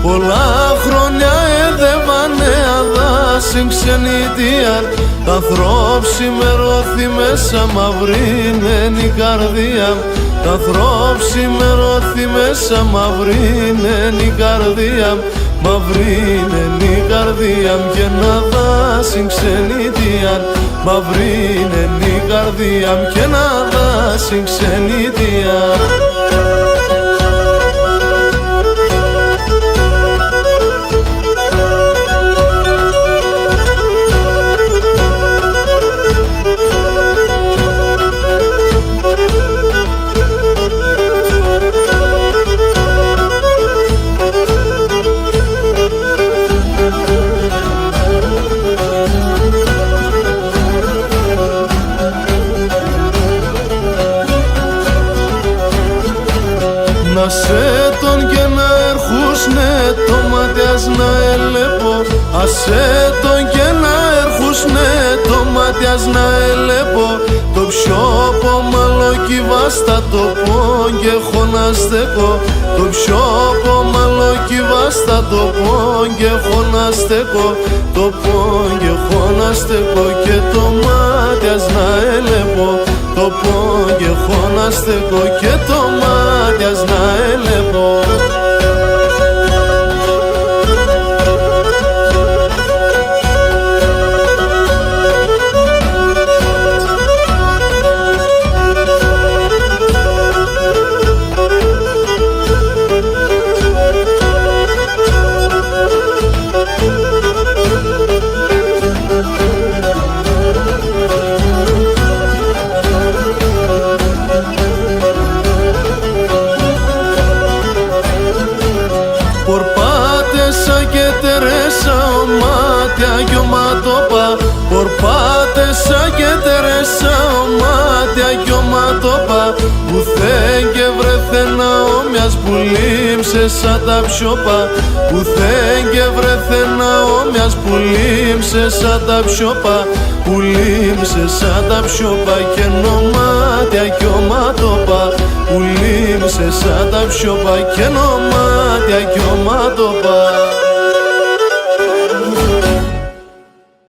Πολλά χρόνια έδευανε αδάσιν ξενιτίαν, τ' ανθρώπ σημερώθη μέσα μαυρίνεν η καρδία, τ' ανθρώπ σημερώθη μέσα μαυρίνεν η καρδία, μαυρίνεν η καρδία και να δάσιν ξενιτίαν, μαυρίνεν η καρδία και να δάσιν ξενιτίαν. Να σε τον και να ερχούσνε το μάτιας να ελέπω, ασέ τον και να ερχούσνε το μάτιας να ελέπω, το πιο πομαλό κυβάστατο πόν και έχω να στέκω, το πιο πομαλό κυβάστατο πόν και έχω να στέκω, το πόν και έχω να στέκω και το μάτιας να ελέπω, το πόν και έχω να στέκω και το μάτιας να ελέπω. Πορπάτεσα και τερέσα ο μάτια κι ο ματόπα, πορπάτεσα και τερέσα ο μάτια κι ο ματόπα, που θεν και βρεθένα όμοιας που λίμψε σαν τα ψιόπα, που θεν και βρεθένα όμοιας που λίμψε σαν τα ψιόπα, που λίμψε σαν τα ψιόπα και νομάτια κι ο ματόπα, που λίμψε σαν τα ψιόπα και νομάτια κι ο ματόπα.